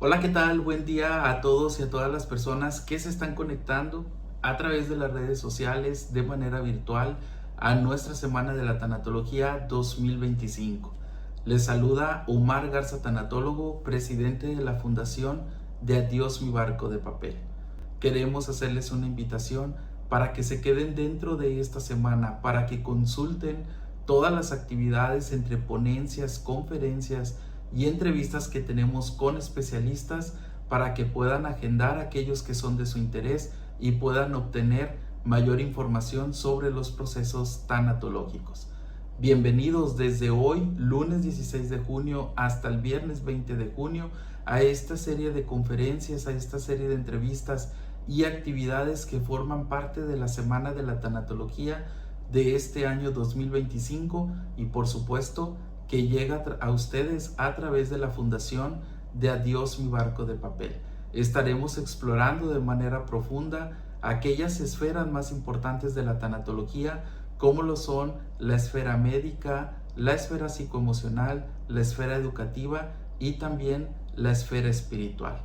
Hola, ¿qué tal? Buen día a todos y a todas las personas que se están conectando a través de las redes sociales de manera virtual a nuestra Semana de la Tanatología 2025. Les saluda Omar Garza Tanatólogo, presidente de la Fundación de Adiós mi barco de papel. Queremos hacerles una invitación para que se queden dentro de esta semana, para que consulten todas las actividades entre ponencias, conferencias y entrevistas que tenemos con especialistas para que puedan agendar aquellos que son de su interés y puedan obtener mayor información sobre los procesos tanatológicos. Bienvenidos desde hoy, lunes 16 de junio, hasta el viernes 20 de junio, a esta serie de conferencias, a esta serie de entrevistas y actividades que forman parte de la Semana de la Tanatología de este año 2025 y por supuesto que llega a ustedes a través de la Fundación de Adiós mi barco de papel. Estaremos explorando de manera profunda aquellas esferas más importantes de la tanatología, como lo son la esfera médica, la esfera psicoemocional, la esfera educativa y también la esfera espiritual.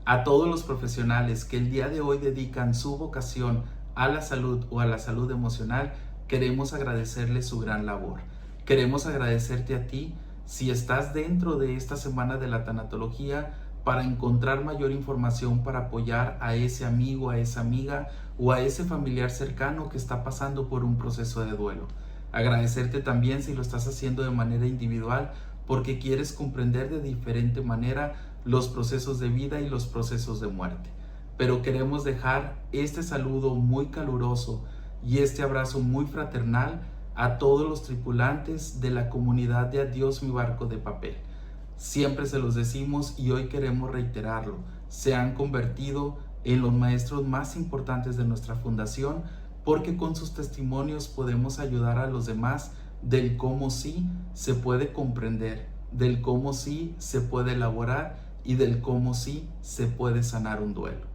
A todos los profesionales que el día de hoy dedican su vocación a la salud o a la salud emocional, queremos agradecerles su gran labor. Queremos agradecerte a ti si estás dentro de esta semana de la tanatología para encontrar mayor información para apoyar a ese amigo, a esa amiga o a ese familiar cercano que está pasando por un proceso de duelo. Agradecerte también si lo estás haciendo de manera individual porque quieres comprender de diferente manera los procesos de vida y los procesos de muerte. Pero queremos dejar este saludo muy caluroso y este abrazo muy fraternal a todos los tripulantes de la comunidad de Adiós mi barco de papel. Siempre se los decimos y hoy queremos reiterarlo. Se han convertido en los maestros más importantes de nuestra fundación porque con sus testimonios podemos ayudar a los demás del cómo sí se puede comprender, del cómo sí se puede elaborar y del cómo sí se puede sanar un duelo.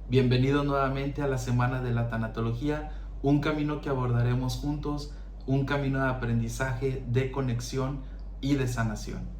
Bienvenido nuevamente a la Semana de la Tanatología, un camino que abordaremos juntos, un camino de aprendizaje, de conexión y de sanación.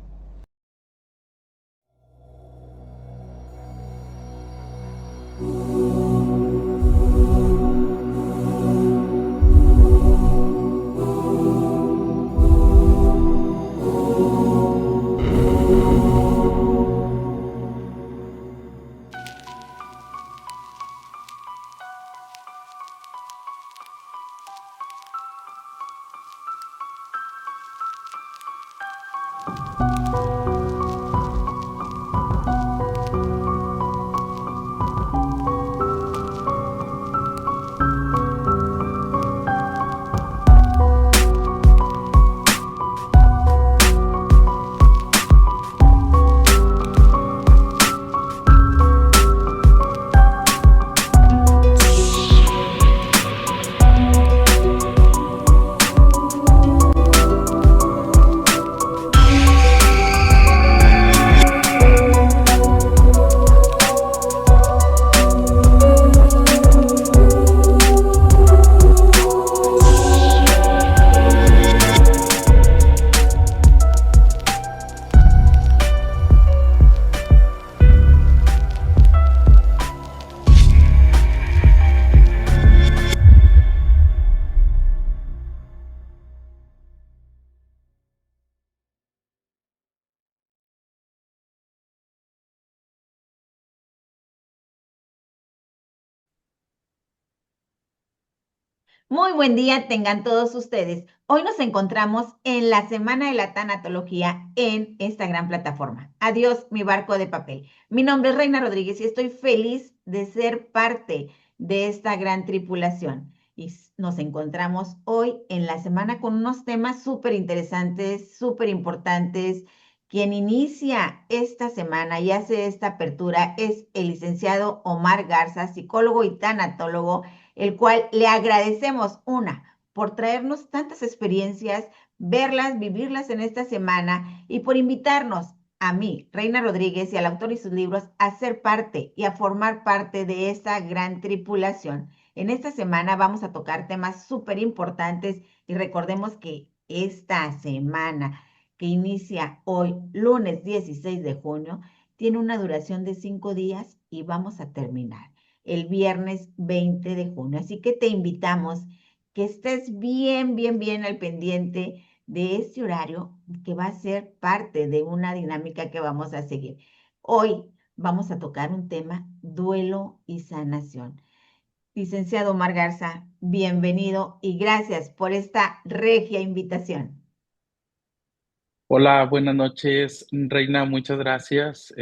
Muy buen día tengan todos ustedes. Hoy nos encontramos en la Semana de la Tanatología en esta gran plataforma. Adiós, mi barco de papel. Mi nombre es Reina Rodríguez y estoy feliz de ser parte de esta gran tripulación. Y nos encontramos hoy en la semana con unos temas súper interesantes, súper importantes. Quien inicia esta semana y hace esta apertura es el licenciado Omar Garza, psicólogo y tanatólogo, el cual le agradecemos por traernos tantas experiencias, verlas, vivirlas en esta semana y por invitarnos a mí, Reina Rodríguez, y al autor y sus libros a ser parte y a formar parte de esta gran tripulación. En esta semana vamos a tocar temas súper importantes y recordemos que esta semana que inicia hoy, lunes 16 de junio, Tiene una duración de 5 días y vamos a terminar el viernes 20 de junio. Así que te invitamos que estés bien, bien, bien al pendiente de este horario que va a ser parte de una dinámica que vamos a seguir. Hoy vamos a tocar un tema, duelo y sanación. Licenciado Omar Garza, bienvenido y gracias por esta regia invitación. Hola, buenas noches, Reina. Muchas gracias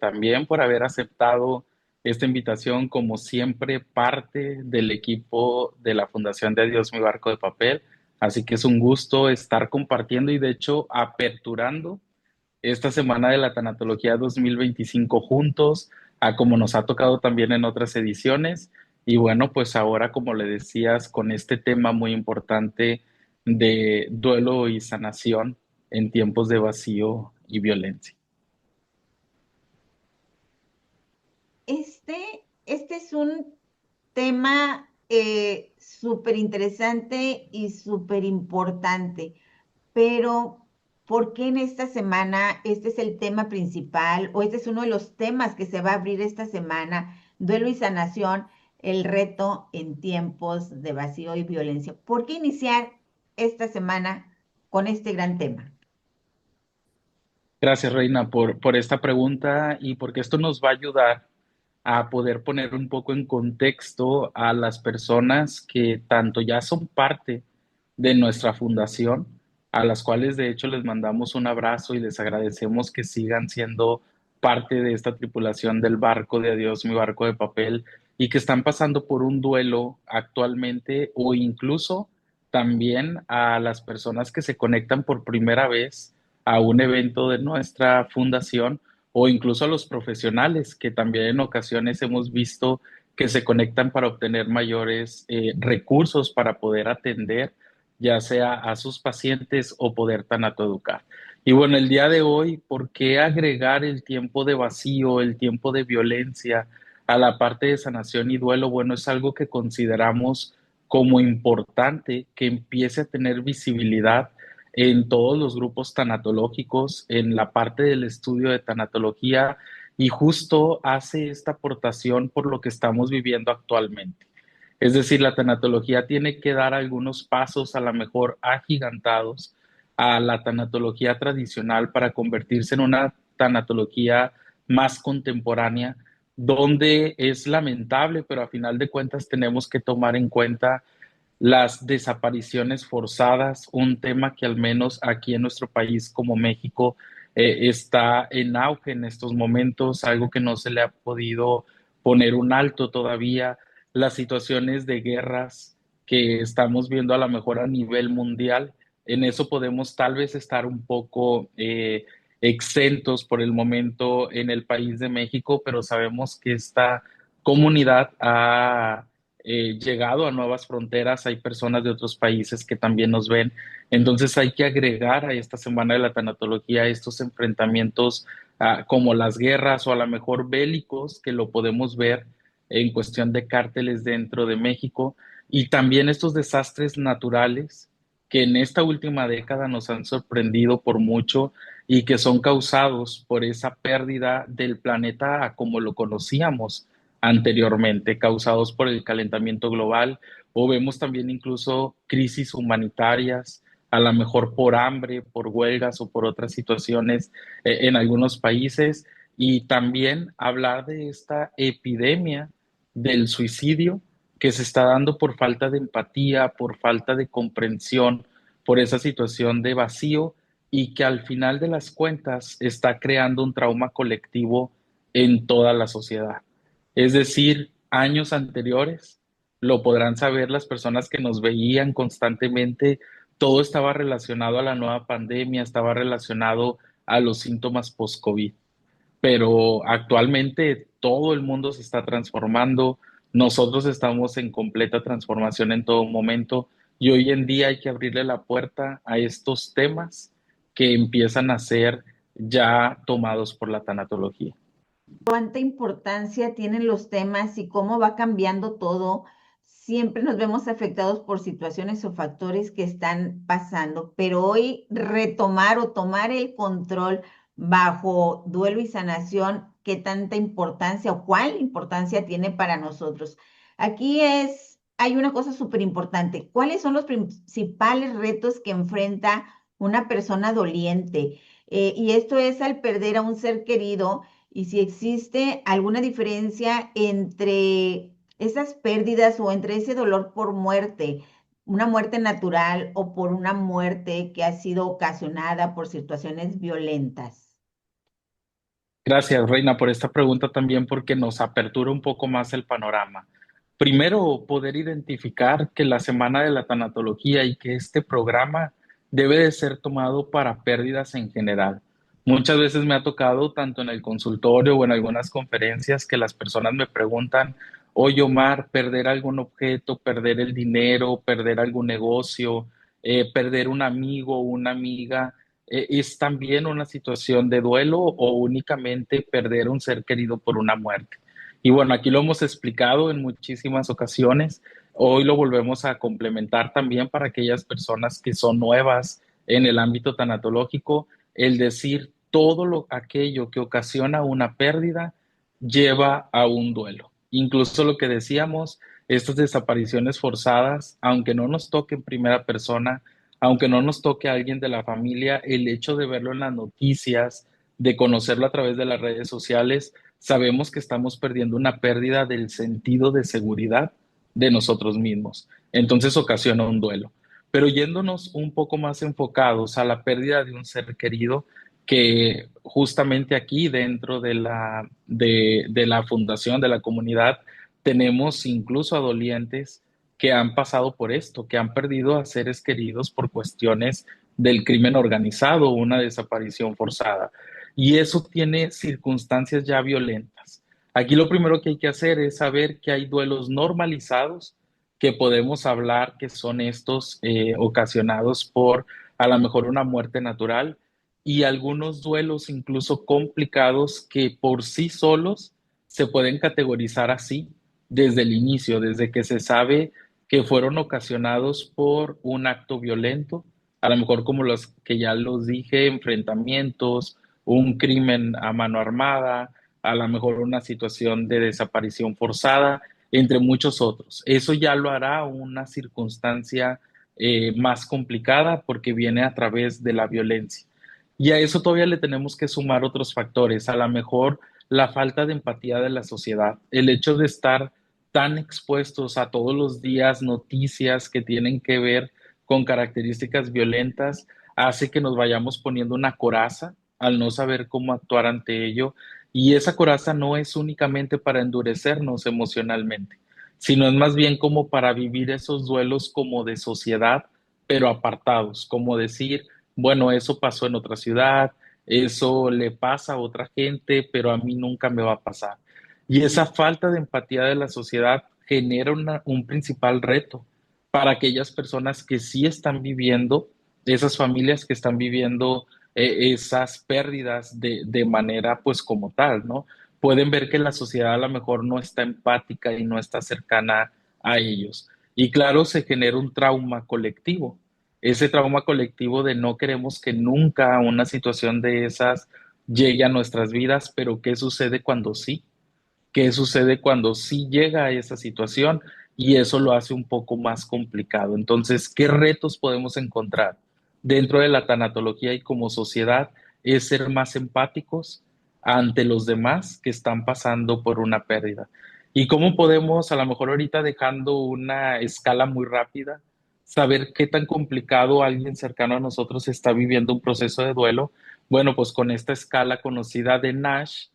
también por haber aceptado esta invitación, como siempre, parte del equipo de la Fundación de Adiós, mi barco de papel. Así que es un gusto estar compartiendo y, de hecho, aperturando esta semana de la Tanatología 2025 juntos, a como nos ha tocado también en otras ediciones. Y bueno, pues ahora, como le decías, con este tema muy importante de duelo y sanación en tiempos de vacío y violencia. Este es un tema súper interesante y súper importante, pero ¿por qué en esta semana este es el tema principal o este es uno de los temas que se va a abrir esta semana? Duelo y sanación, el reto en tiempos de vacío y violencia. ¿Por qué iniciar esta semana con este gran tema? Gracias, Reina, por esta pregunta y porque esto nos va a ayudar a poder poner un poco en contexto a las personas que tanto ya son parte de nuestra fundación, a las cuales de hecho les mandamos un abrazo y les agradecemos que sigan siendo parte de esta tripulación del barco de Adiós, mi barco de papel, y que están pasando por un duelo actualmente, o incluso también a las personas que se conectan por primera vez a un evento de nuestra fundación, o incluso a los profesionales que también en ocasiones hemos visto que se conectan para obtener mayores recursos para poder atender ya sea a sus pacientes o poder tanatoeducar. Y bueno, el día de hoy, ¿por qué agregar el tiempo de vacío, el tiempo de violencia a la parte de sanación y duelo? Bueno, es algo que consideramos como importante que empiece a tener visibilidad en todos los grupos tanatológicos, en la parte del estudio de tanatología, y justo hace esta aportación por lo que estamos viviendo actualmente. Es decir, la tanatología tiene que dar algunos pasos, a lo mejor agigantados, a la tanatología tradicional para convertirse en una tanatología más contemporánea, donde es lamentable, pero a final de cuentas tenemos que tomar en cuenta las desapariciones forzadas, un tema que al menos aquí en nuestro país como México está en auge en estos momentos, algo que no se le ha podido poner un alto todavía, las situaciones de guerras que estamos viendo a lo mejor a nivel mundial. En eso podemos tal vez estar un poco exentos por el momento en el país de México, pero sabemos que esta comunidad ha llegado a nuevas fronteras, hay personas de otros países que también nos ven, entonces hay que agregar a esta semana de la tanatología estos enfrentamientos como las guerras o a lo mejor bélicos que lo podemos ver en cuestión de cárteles dentro de México, y también estos desastres naturales que en esta última década nos han sorprendido por mucho y que son causados por esa pérdida del planeta a como lo conocíamos anteriormente, causados por el calentamiento global, o vemos también incluso crisis humanitarias, a lo mejor por hambre, por huelgas o por otras situaciones en algunos países, y también hablar de esta epidemia del suicidio que se está dando por falta de empatía, por falta de comprensión, por esa situación de vacío, y que al final de las cuentas está creando un trauma colectivo en toda la sociedad. Es decir, años anteriores, lo podrán saber las personas que nos veían constantemente, todo estaba relacionado a la nueva pandemia, estaba relacionado a los síntomas post-COVID, pero actualmente todo el mundo se está transformando, nosotros estamos en completa transformación en todo momento, y hoy en día hay que abrirle la puerta a estos temas que empiezan a ser ya tomados por la tanatología. ¿Cuánta importancia tienen los temas y cómo va cambiando todo? Siempre nos vemos afectados por situaciones o factores que están pasando, pero hoy retomar o tomar el control bajo duelo y sanación, qué tanta importancia o cuál importancia tiene para nosotros. Hay una cosa súper importante. ¿Cuáles son los principales retos que enfrenta una persona doliente? Y esto es al perder a un ser querido y si existe alguna diferencia entre esas pérdidas o entre ese dolor por muerte, una muerte natural o por una muerte que ha sido ocasionada por situaciones violentas. Gracias, Reina, por esta pregunta también porque nos apertura un poco más el panorama. Primero, poder identificar que la Semana de la Tanatología y que este programa debe de ser tomado para pérdidas en general. Muchas veces me ha tocado, tanto en el consultorio o en algunas conferencias, que las personas me preguntan, oye, Omar, perder algún objeto, perder el dinero, perder algún negocio, perder un amigo o una amiga. ¿Es también una situación de duelo o únicamente perder un ser querido por una muerte? Y bueno, aquí lo hemos explicado en muchísimas ocasiones. Hoy lo volvemos a complementar también para aquellas personas que son nuevas en el ámbito tanatológico, el decir aquello que ocasiona una pérdida lleva a un duelo. Incluso lo que decíamos, estas desapariciones forzadas, aunque no nos toque en primera persona, aunque no nos toque a alguien de la familia, el hecho de verlo en las noticias, de conocerlo a través de las redes sociales, sabemos que estamos perdiendo una pérdida del sentido de seguridad de nosotros mismos. Entonces ocasiona un duelo. Pero yéndonos un poco más enfocados a la pérdida de un ser querido, que justamente aquí dentro de la fundación, de la comunidad, tenemos incluso a dolientes que han pasado por esto, que han perdido a seres queridos por cuestiones del crimen organizado, una desaparición forzada. Y eso tiene circunstancias ya violentas. Aquí lo primero que hay que hacer es saber que hay duelos normalizados que podemos hablar que son estos ocasionados por a lo mejor una muerte natural y algunos duelos incluso complicados que por sí solos se pueden categorizar así desde el inicio, desde que se sabe que fueron ocasionados por un acto violento, a lo mejor como los que ya los dije, enfrentamientos, un crimen a mano armada, a lo mejor una situación de desaparición forzada, entre muchos otros. Eso ya lo hará una circunstancia más complicada porque viene a través de la violencia. Y a eso todavía le tenemos que sumar otros factores, a lo mejor la falta de empatía de la sociedad, el hecho de estar tan expuestos a todos los días noticias que tienen que ver con características violentas, hace que nos vayamos poniendo una coraza al no saber cómo actuar ante ello. Y esa coraza no es únicamente para endurecernos emocionalmente, sino es más bien como para vivir esos duelos como de sociedad, pero apartados, como decir, bueno, eso pasó en otra ciudad, eso le pasa a otra gente, pero a mí nunca me va a pasar. Y esa falta de empatía de la sociedad genera un principal reto para aquellas personas que sí están viviendo, esas familias que están viviendo esas pérdidas de manera pues como tal, ¿no? Pueden ver que la sociedad a lo mejor no está empática y no está cercana a ellos. Y claro, se genera un trauma colectivo. Ese trauma colectivo de no queremos que nunca una situación de esas llegue a nuestras vidas, pero ¿qué sucede cuando sí? ¿Qué sucede cuando sí llega a esa situación? Y eso lo hace un poco más complicado. Entonces, ¿qué retos podemos encontrar dentro de la tanatología y como sociedad? Es ser más empáticos ante los demás que están pasando por una pérdida. ¿Y cómo podemos, a lo mejor ahorita dejando una escala muy rápida, saber qué tan complicado alguien cercano a nosotros está viviendo un proceso de duelo? Bueno, pues con esta escala conocida de Nash,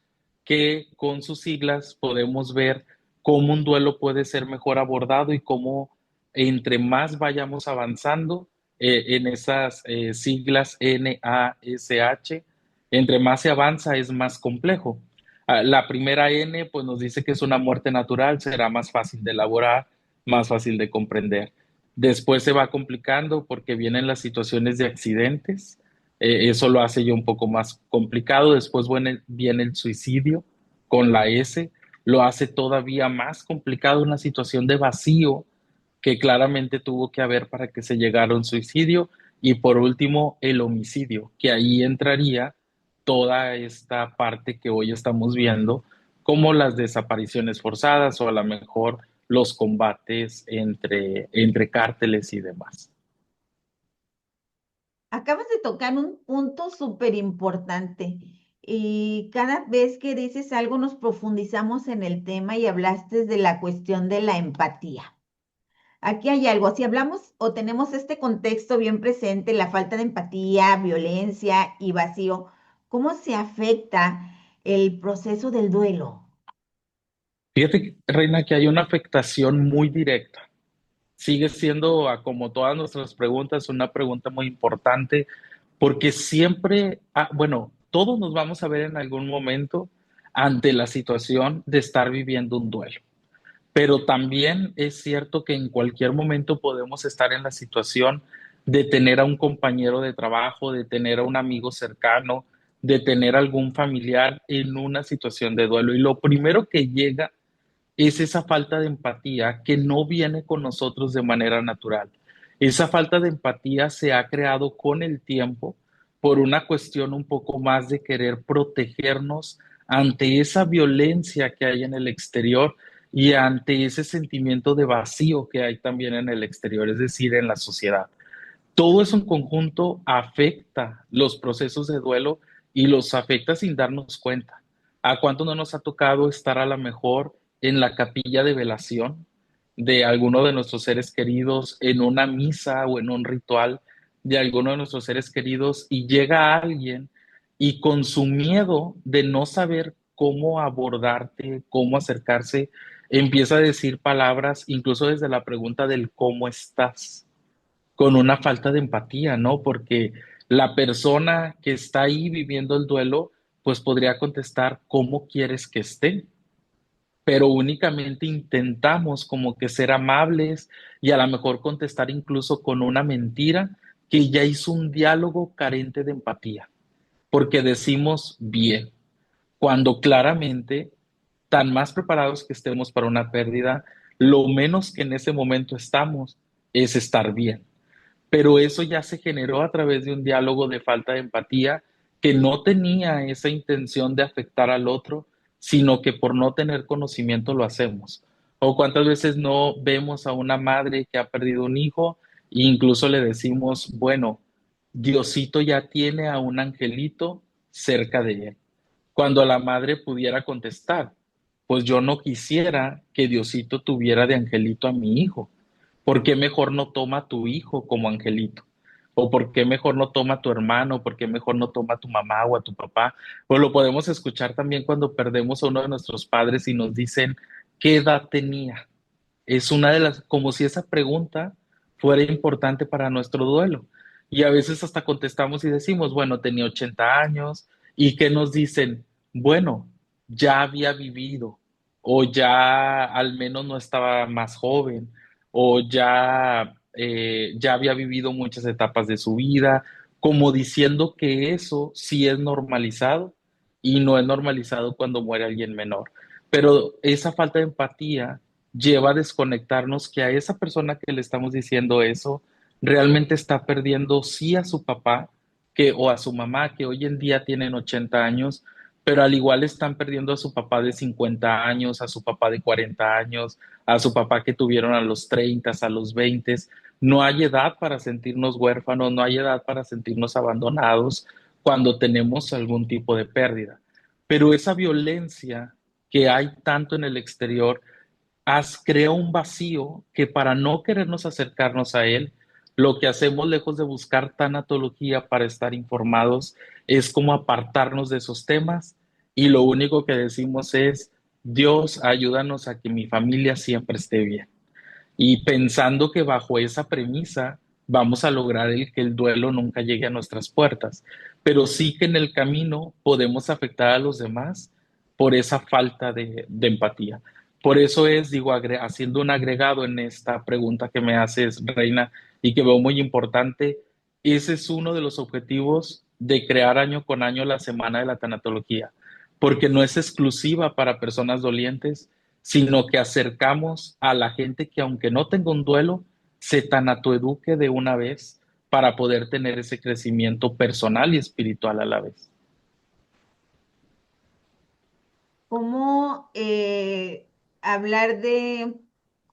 que con sus siglas podemos ver cómo un duelo puede ser mejor abordado y cómo entre más vayamos avanzando en esas siglas NASH, entre más se avanza es más complejo. La primera N pues nos dice que es una muerte natural, será más fácil de elaborar, más fácil de comprender. Después se va complicando porque vienen las situaciones de accidentes, eso lo hace ya un poco más complicado. Después viene el suicidio con la S, lo hace todavía más complicado, una situación de vacío que claramente tuvo que haber para que se llegara a un suicidio. Y por último, el homicidio, que ahí entraría toda esta parte que hoy estamos viendo, como las desapariciones forzadas o a lo mejor los combates entre cárteles y demás. Acabas de tocar un punto súper importante y cada vez que dices algo nos profundizamos en el tema y hablaste de la cuestión de la empatía. Aquí hay algo, si hablamos o tenemos este contexto bien presente, la falta de empatía, violencia y vacío, ¿cómo se afecta el proceso del duelo? Fíjate, Reina, que hay una afectación muy directa. Sigue siendo, como todas nuestras preguntas, una pregunta muy importante porque siempre, bueno, todos nos vamos a ver en algún momento ante la situación de estar viviendo un duelo. Pero también es cierto que en cualquier momento podemos estar en la situación de tener a un compañero de trabajo, de tener a un amigo cercano, de tener algún familiar en una situación de duelo. Y lo primero que llega es esa falta de empatía que no viene con nosotros de manera natural. Esa falta de empatía se ha creado con el tiempo por una cuestión un poco más de querer protegernos ante esa violencia que hay en el exterior y ante ese sentimiento de vacío que hay también en el exterior, es decir, en la sociedad. Todo eso en conjunto afecta los procesos de duelo y los afecta sin darnos cuenta. ¿A cuánto no nos ha tocado estar a lo mejor en la capilla de velación de alguno de nuestros seres queridos, en una misa o en un ritual de alguno de nuestros seres queridos y llega alguien y con su miedo de no saber cómo abordarte, cómo acercarse, empieza a decir palabras, incluso desde la pregunta del cómo estás, con una falta de empatía, ¿no? Porque la persona que está ahí viviendo el duelo, pues podría contestar, ¿cómo quieres que esté? Pero únicamente intentamos como que ser amables y a lo mejor contestar incluso con una mentira que ya hizo un diálogo carente de empatía, porque decimos bien, cuando claramente, tan más preparados que estemos para una pérdida, lo menos que en ese momento estamos es estar bien, pero eso ya se generó a través de un diálogo de falta de empatía que no tenía esa intención de afectar al otro, sino que por no tener conocimiento lo hacemos. O cuántas veces no vemos a una madre que ha perdido un hijo e incluso le decimos, bueno, Diosito ya tiene a un angelito cerca de él. Cuando la madre pudiera contestar, pues yo no quisiera que Diosito tuviera de angelito a mi hijo. ¿Por qué mejor no toma a tu hijo como angelito? ¿O por qué mejor no toma a tu hermano? ¿Por qué mejor no toma a tu mamá o a tu papá? Pues lo podemos escuchar también cuando perdemos a uno de nuestros padres y nos dicen, ¿qué edad tenía? Es una de las, como si esa pregunta fuera importante para nuestro duelo. Y a veces hasta contestamos y decimos, bueno, tenía 80 años. ¿Y qué nos dicen? Bueno, ya había vivido, o ya al menos no estaba más joven, o ya había vivido muchas etapas de su vida, como diciendo que eso sí es normalizado y no es normalizado cuando muere alguien menor. Pero esa falta de empatía lleva a desconectarnos que a esa persona que le estamos diciendo eso realmente está perdiendo sí a su papá o a su mamá que hoy en día tienen 80 años, pero al igual están perdiendo a su papá de 50 años, a su papá de 40 años, a su papá que tuvieron a los 30, a los 20. No hay edad para sentirnos huérfanos, no hay edad para sentirnos abandonados cuando tenemos algún tipo de pérdida. Pero esa violencia que hay tanto en el exterior crea un vacío que para no querernos acercarnos a él, lo que hacemos lejos de buscar tanatología para estar informados es como apartarnos de esos temas y lo único que decimos es, Dios, ayúdanos a que mi familia siempre esté bien. Y pensando que bajo esa premisa vamos a lograr que el duelo nunca llegue a nuestras puertas, pero sí que en el camino podemos afectar a los demás por esa falta de empatía. Por eso es, digo, haciendo un agregado en esta pregunta que me haces, Reina, y que veo muy importante, ese es uno de los objetivos de crear año con año la Semana de la Tanatología, porque no es exclusiva para personas dolientes, sino que acercamos a la gente que aunque no tenga un duelo, se tanatoeduque de una vez para poder tener ese crecimiento personal y espiritual a la vez. cómo hablar de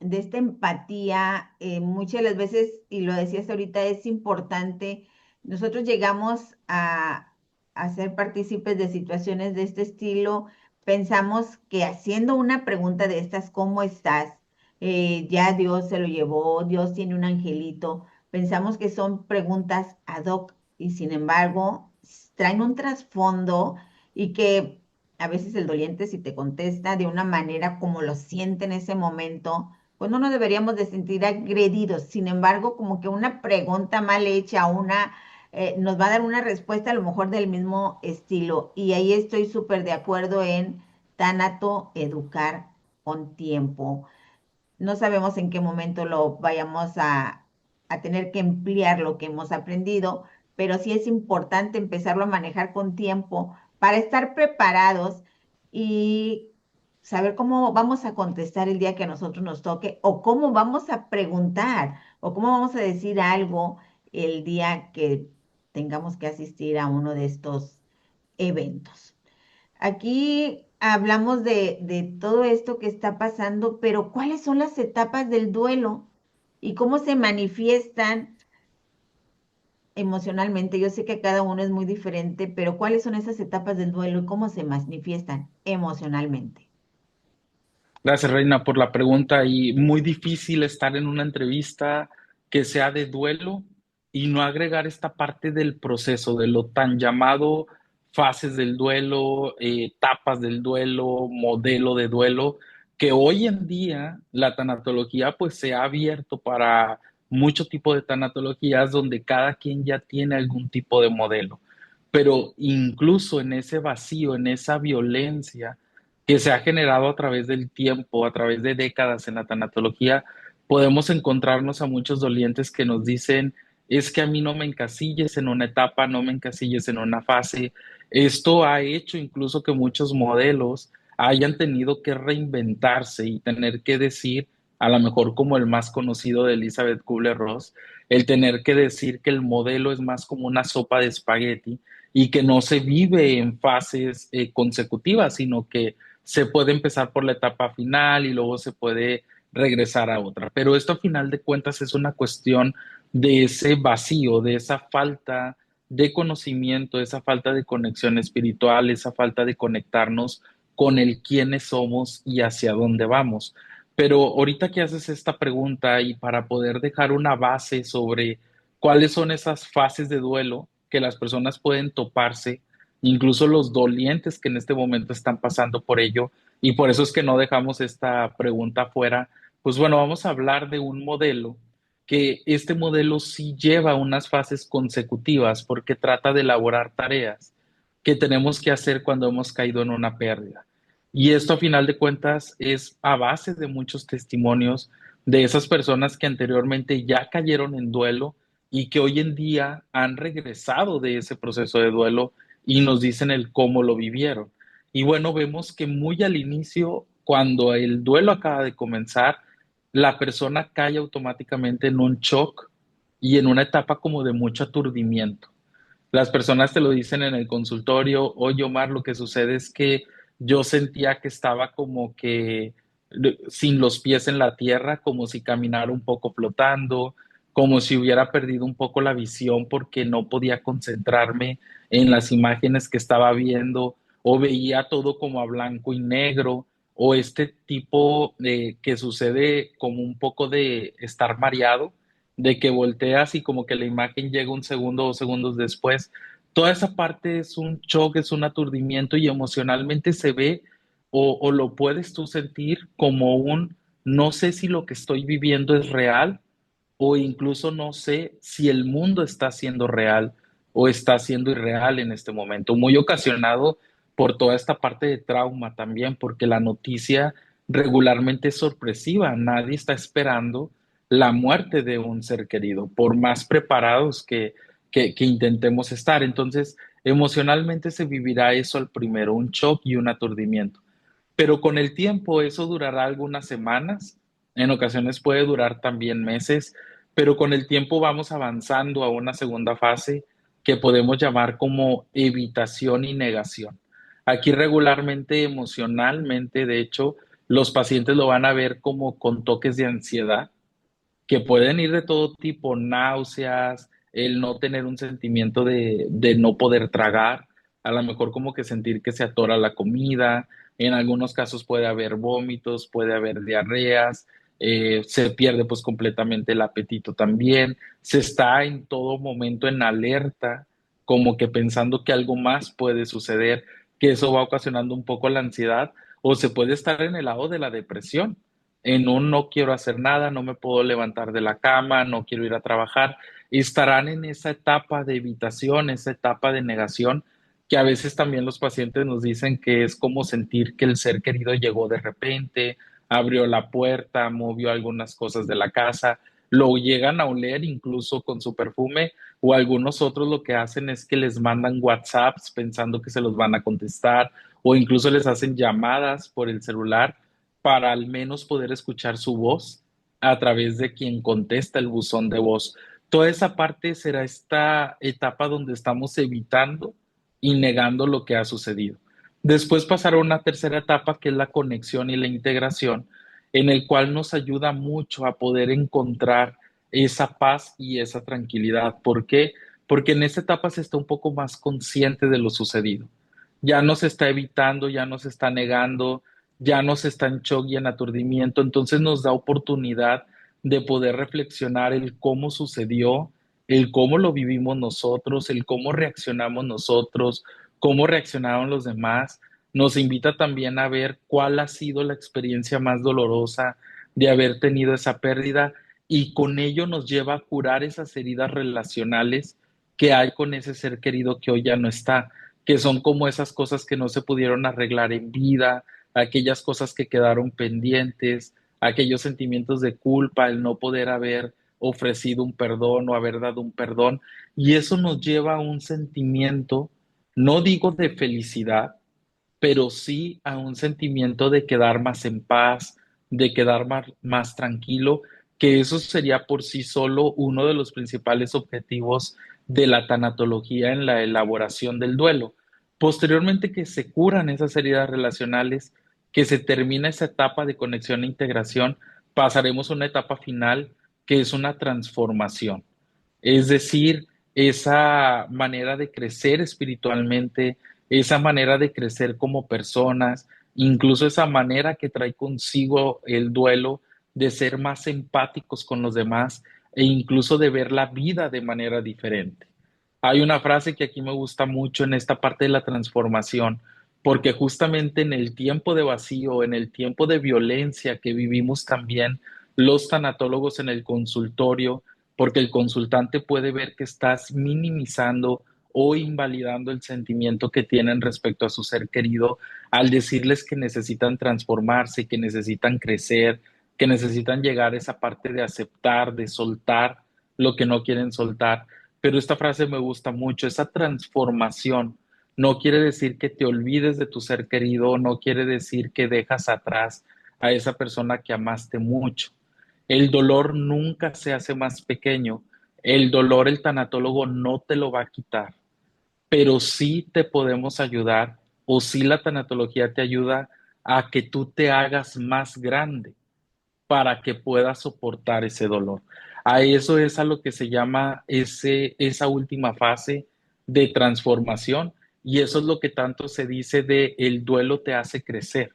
esta empatía, muchas de las veces, y lo decías ahorita, es importante. Nosotros llegamos a ser partícipes de situaciones de este estilo. Pensamos que haciendo una pregunta de estas, ¿cómo estás? Ya Dios se lo llevó, Dios tiene un angelito. Pensamos que son preguntas ad hoc y sin embargo traen un trasfondo y que a veces el doliente si te contesta de una manera como lo siente en ese momento, pues no nos deberíamos de sentir agredidos. Sin embargo, como que una pregunta mal hecha, nos va a dar una respuesta a lo mejor del mismo estilo. Y ahí estoy súper de acuerdo en Tánato, educar con tiempo. No sabemos en qué momento lo vayamos a tener que emplear lo que hemos aprendido, pero sí es importante empezarlo a manejar con tiempo para estar preparados y saber cómo vamos a contestar el día que a nosotros nos toque o cómo vamos a preguntar o cómo vamos a decir algo el día que tengamos que asistir a uno de estos eventos. Aquí hablamos de todo esto que está pasando, pero ¿cuáles son las etapas del duelo y cómo se manifiestan emocionalmente? Yo sé que cada uno es muy diferente, pero ¿cuáles son esas etapas del duelo y cómo se manifiestan emocionalmente? Gracias, Reina, por la pregunta. Y muy difícil estar en una entrevista que sea de duelo y no agregar esta parte del proceso, de lo tan llamado fases del duelo, etapas del duelo, modelo de duelo, que hoy en día la tanatología pues se ha abierto para mucho tipo de tanatologías donde cada quien ya tiene algún tipo de modelo. Pero incluso en ese vacío, en esa violencia, que se ha generado a través del tiempo, a través de décadas en la tanatología, podemos encontrarnos a muchos dolientes que nos dicen, es que a mí no me encasilles en una etapa, no me encasilles en una fase. Esto ha hecho incluso que muchos modelos hayan tenido que reinventarse y tener que decir, a lo mejor como el más conocido de Elizabeth Kubler-Ross, el tener que decir que el modelo es más como una sopa de espagueti y que no se vive en fases consecutivas, sino que se puede empezar por la etapa final y luego se puede regresar a otra. Pero esto a final de cuentas es una cuestión de ese vacío, de esa falta de conocimiento, esa falta de conexión espiritual, esa falta de conectarnos con el quiénes somos y hacia dónde vamos. Pero ahorita que haces esta pregunta y para poder dejar una base sobre cuáles son esas fases de duelo que las personas pueden toparse, incluso los dolientes que en este momento están pasando por ello, y por eso es que no dejamos esta pregunta fuera. Pues bueno, vamos a hablar de un modelo que este modelo sí lleva unas fases consecutivas porque trata de elaborar tareas que tenemos que hacer cuando hemos caído en una pérdida. Y esto a final de cuentas es a base de muchos testimonios de esas personas que anteriormente ya cayeron en duelo y que hoy en día han regresado de ese proceso de duelo y nos dicen el cómo lo vivieron. Y bueno, vemos que muy al inicio, cuando el duelo acaba de comenzar, la persona cae automáticamente en un shock y en una etapa como de mucho aturdimiento. Las personas te lo dicen en el consultorio, oye Omar, lo que sucede es que yo sentía que estaba como que sin los pies en la tierra, como si caminara un poco flotando, como si hubiera perdido un poco la visión porque no podía concentrarme en las imágenes que estaba viendo o veía todo como a blanco y negro o este tipo de que sucede como un poco de estar mareado, de que volteas y como que la imagen llega un segundo o 2 segundos después. Toda esa parte es un shock, es un aturdimiento y emocionalmente se ve o lo puedes tú sentir como un no sé si lo que estoy viviendo es real o incluso no sé si el mundo está siendo real o está siendo irreal en este momento, muy ocasionado por toda esta parte de trauma también, porque la noticia regularmente es sorpresiva, nadie está esperando la muerte de un ser querido, por más preparados que intentemos estar. Entonces, emocionalmente se vivirá eso al primero, un shock y un aturdimiento. Pero con el tiempo eso durará algunas semanas, en ocasiones puede durar también meses, pero con el tiempo vamos avanzando a una segunda fase que podemos llamar como evitación y negación. Aquí regularmente, emocionalmente, de hecho, los pacientes lo van a ver como con toques de ansiedad que pueden ir de todo tipo, náuseas, el no tener un sentimiento de no poder tragar, a lo mejor como que sentir que se atora la comida, en algunos casos puede haber vómitos, puede haber diarreas, se pierde pues completamente el apetito también, se está en todo momento en alerta, como que pensando que algo más puede suceder, que eso va ocasionando un poco la ansiedad, o se puede estar en el lado de la depresión en un no quiero hacer nada, no me puedo levantar de la cama, no quiero ir a trabajar, estarán en esa etapa de evitación, esa etapa de negación, que a veces también los pacientes nos dicen que es como sentir que el ser querido llegó de repente, abrió la puerta, movió algunas cosas de la casa, lo llegan a oler incluso con su perfume, o algunos otros lo que hacen es que les mandan WhatsApps pensando que se los van a contestar, o incluso les hacen llamadas por el celular para al menos poder escuchar su voz a través de quien contesta el buzón de voz. Toda esa parte será esta etapa donde estamos evitando y negando lo que ha sucedido. Después pasará una tercera etapa que es la conexión y la integración, en el cual nos ayuda mucho a poder encontrar esa paz y esa tranquilidad. ¿Por qué? Porque en esta etapa se está un poco más consciente de lo sucedido. Ya no se está evitando, ya no se está negando, ya nos está en shock y en aturdimiento, entonces nos da oportunidad de poder reflexionar el cómo sucedió, el cómo lo vivimos nosotros, el cómo reaccionamos nosotros, cómo reaccionaron los demás. Nos invita también a ver cuál ha sido la experiencia más dolorosa de haber tenido esa pérdida y con ello nos lleva a curar esas heridas relacionales que hay con ese ser querido que hoy ya no está, que son como esas cosas que no se pudieron arreglar en vida, aquellas cosas que quedaron pendientes, aquellos sentimientos de culpa, el no poder haber ofrecido un perdón o haber dado un perdón. Y eso nos lleva a un sentimiento, no digo de felicidad, pero sí a un sentimiento de quedar más en paz, de quedar más tranquilo, que eso sería por sí solo uno de los principales objetivos de la tanatología en la elaboración del duelo. Posteriormente que se curan esas heridas relacionales, que se termina esa etapa de conexión e integración, pasaremos a una etapa final que es una transformación. Es decir, esa manera de crecer espiritualmente, esa manera de crecer como personas, incluso esa manera que trae consigo el duelo de ser más empáticos con los demás e incluso de ver la vida de manera diferente. Hay una frase que aquí me gusta mucho en esta parte de la transformación, porque justamente en el tiempo de vacío, en el tiempo de violencia que vivimos también los tanatólogos en el consultorio, porque el consultante puede ver que estás minimizando o invalidando el sentimiento que tienen respecto a su ser querido al decirles que necesitan transformarse, que necesitan crecer, que necesitan llegar a esa parte de aceptar, de soltar lo que no quieren soltar. Pero esta frase me gusta mucho, esa transformación no quiere decir que te olvides de tu ser querido, no quiere decir que dejas atrás a esa persona que amaste mucho. El dolor nunca se hace más pequeño. El dolor el tanatólogo no te lo va a quitar, pero sí te podemos ayudar o sí la tanatología te ayuda a que tú te hagas más grande para que puedas soportar ese dolor. A eso es a lo que se llama esa última fase de transformación y eso es lo que tanto se dice de el duelo te hace crecer,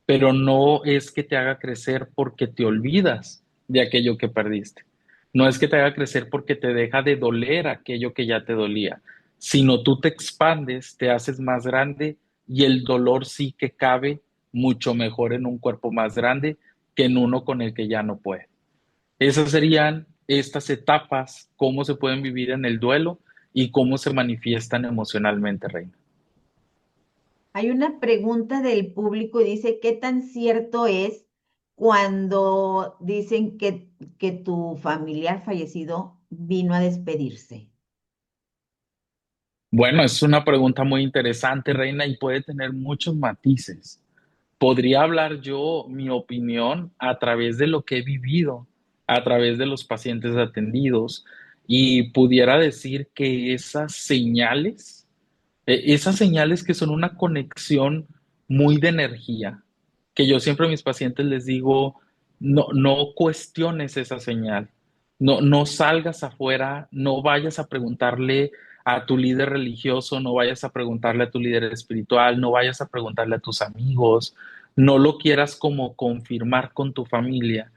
pero no es que te haga crecer porque te olvidas de aquello que perdiste. No es que te haga crecer porque te deja de doler aquello que ya te dolía, sino tú te expandes, te haces más grande y el dolor sí que cabe mucho mejor en un cuerpo más grande que en uno con el que ya no puede. Esas serían estas etapas, cómo se pueden vivir en el duelo y cómo se manifiestan emocionalmente, Reina. Hay una pregunta del público y dice, ¿qué tan cierto es cuando dicen que tu familiar fallecido vino a despedirse? Bueno, es una pregunta muy interesante, Reina, y puede tener muchos matices. Podría hablar yo mi opinión a través de lo que he vivido, a través de los pacientes atendidos, y pudiera decir que esas señales Esas señales que son una conexión muy de energía, que yo siempre a mis pacientes les digo, no cuestiones esa señal, no salgas afuera, no vayas a preguntarle a tu líder religioso, no vayas a preguntarle a tu líder espiritual, no vayas a preguntarle a tus amigos, no lo quieras como confirmar con tu familia,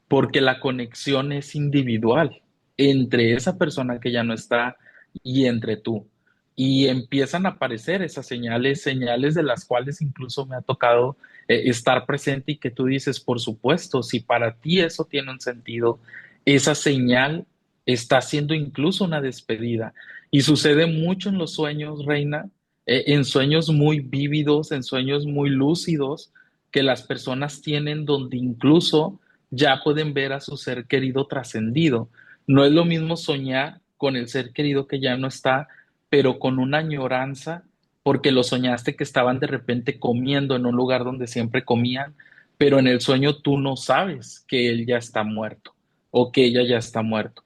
porque la conexión es individual entre esa persona que ya no está y entre tú. Y empiezan a aparecer esas señales, señales de las cuales incluso me ha tocado estar presente y que tú dices, por supuesto, si para ti eso tiene un sentido, esa señal está siendo incluso una despedida. Y sucede mucho en los sueños, Reina, en sueños muy vívidos, en sueños muy lúcidos que las personas tienen donde incluso ya pueden ver a su ser querido trascendido. No es lo mismo soñar con el ser querido que ya no está, pero con una añoranza, porque lo soñaste que estaban de repente comiendo en un lugar donde siempre comían, pero en el sueño tú no sabes que él ya está muerto o que ella ya está muerto.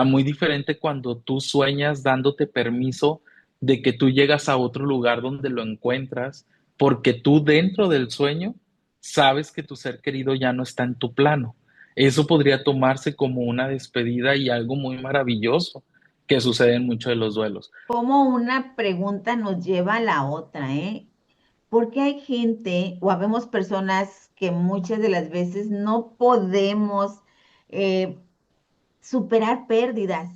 Muy diferente cuando tú sueñas dándote permiso de que tú llegas a otro lugar donde lo encuentras, porque tú dentro del sueño sabes que tu ser querido ya no está en tu plano. Eso podría tomarse como una despedida y algo muy maravilloso que sucede en muchos de los duelos. Como una pregunta nos lleva a la otra, ¿eh? Porque hay gente o habemos personas que muchas de las veces no podemos eh, superar pérdidas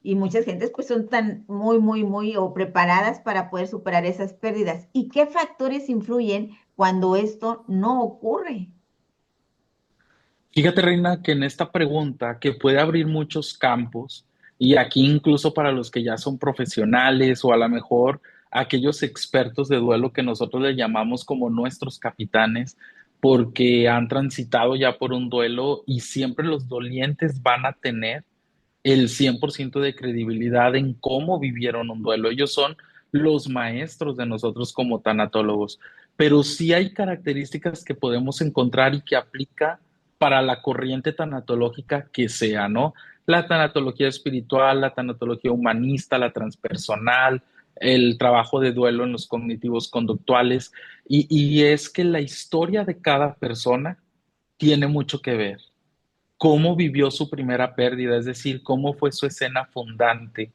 y muchas gentes pues son tan muy o preparadas para poder superar esas pérdidas. ¿Y qué factores influyen cuando esto no ocurre? Fíjate, Reina, que en esta pregunta que puede abrir muchos campos, y aquí incluso para los que ya son profesionales o a lo mejor aquellos expertos de duelo que nosotros le llamamos como nuestros capitanes, porque han transitado ya por un duelo y siempre los dolientes van a tener el 100% de credibilidad en cómo vivieron un duelo. Ellos son los maestros de nosotros como tanatólogos, pero sí hay características que podemos encontrar y que aplica para la corriente tanatológica que sea, ¿no? La tanatología espiritual, la tanatología humanista, la transpersonal, el trabajo de duelo en los cognitivos conductuales, y es que la historia de cada persona tiene mucho que ver cómo vivió su primera pérdida, es decir, cómo fue su escena fundante